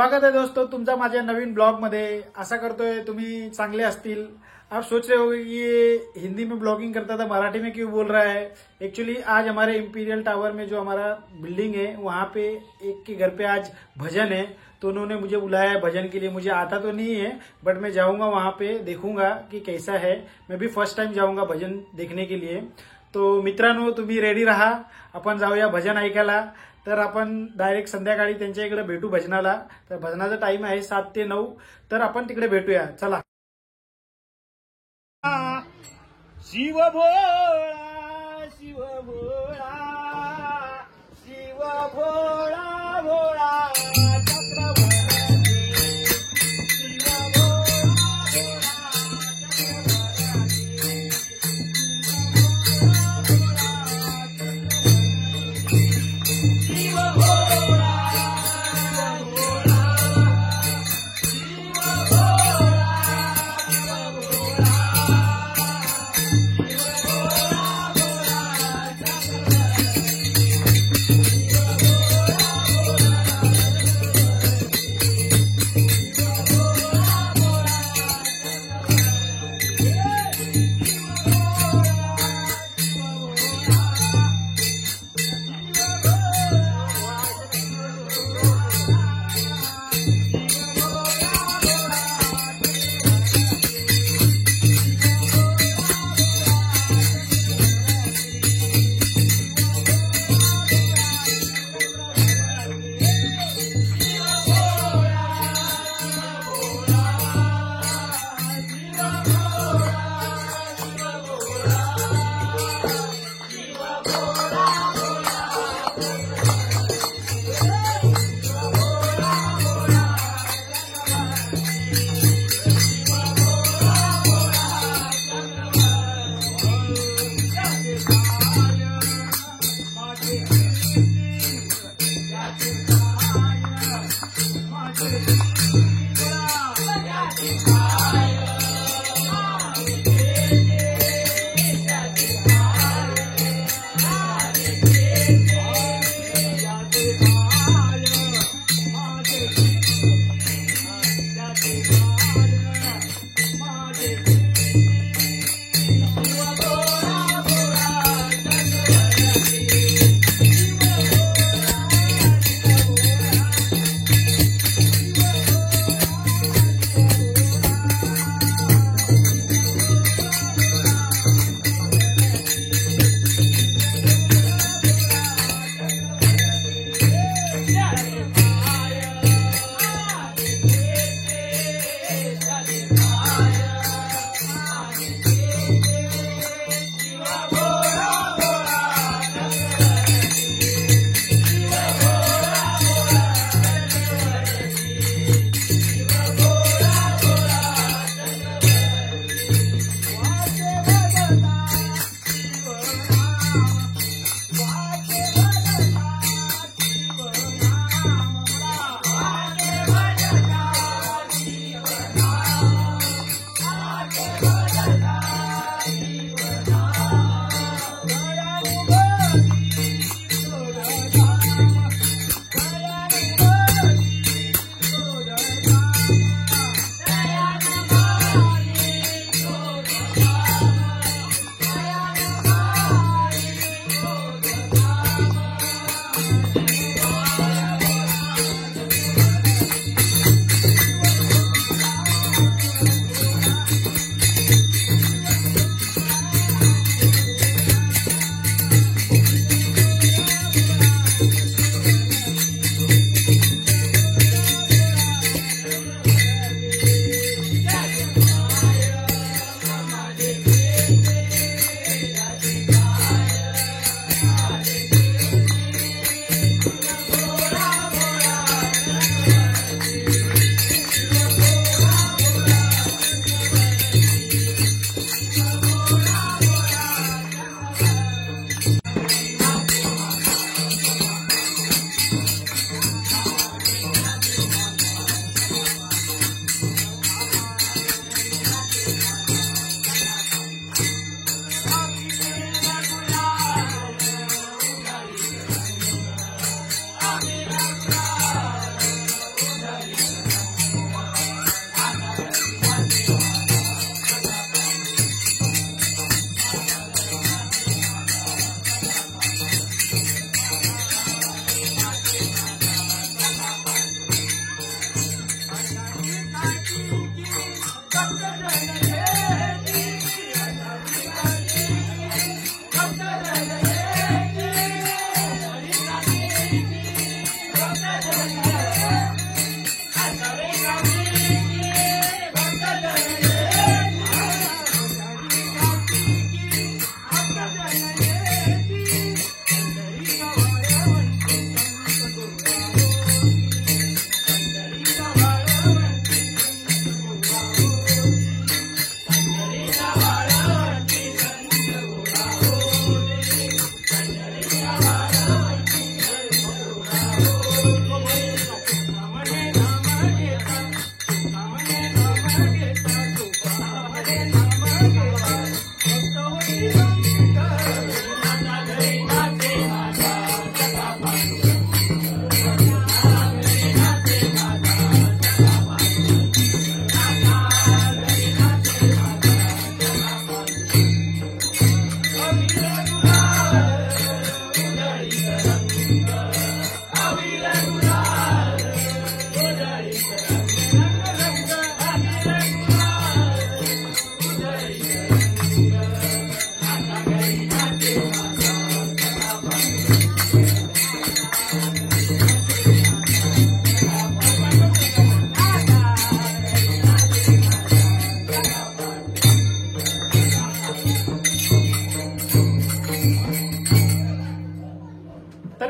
स्वागत है दोस्तों तुमचा माझ्या नवीन ब्लॉग मध्ये। आशा करतोय तुम्ही चांगले असतील। आप सोच रहे होगे कि ये हिंदी में ब्लॉगिंग करता था मराठी में क्यों बोल रहा है। एक्चुअली आज हमारे इंपीरियल टावर में जो हमारा बिल्डिंग है वहाँ पे एक के घर पे आज भजन है, तो उन्होंने मुझे बुलाया है भजन के लिए। मुझे आता तो नहीं है बट मैं जाऊंगा वहाँ पे, देखूंगा कि कैसा है। मैं भी फर्स्ट टाइम जाऊंगा भजन देखने के लिए। तो मित्रांनो तुम्ही रेडी राहा, आपण जाऊया भजन ऐकायला। तर आपण डायरेक्ट संध्याकाळी त्यांच्या इकडे भेटू भजनाला। तर भजनाचा टाइम आहे 7 ते 9, तर आपण तिकडे भेटूया। चला। शिव भोळा शिव भोळा शिव भोळा भोळा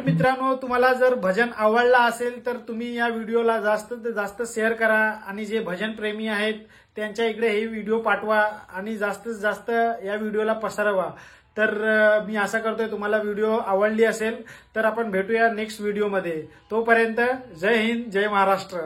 तर मित्रांनो, तुम्हाला जर भजन आवडला असेल तर तुम्ही या व्हिडिओला जास्तीत जास्त शेअर करा आणि जे भजन प्रेमी आहेत त्यांच्या इकडे हे व्हिडिओ पाठवा आणि जास्तीत जास्त या व्हिडिओला पसरवा. तर मी आशा करतोय तुम्हाला व्हिडिओ आवडली असेल. तर आपण भेटूया नेक्स्ट व्हिडिओमध्ये. तोपर्यंत जय हिंद, जय महाराष्ट्र.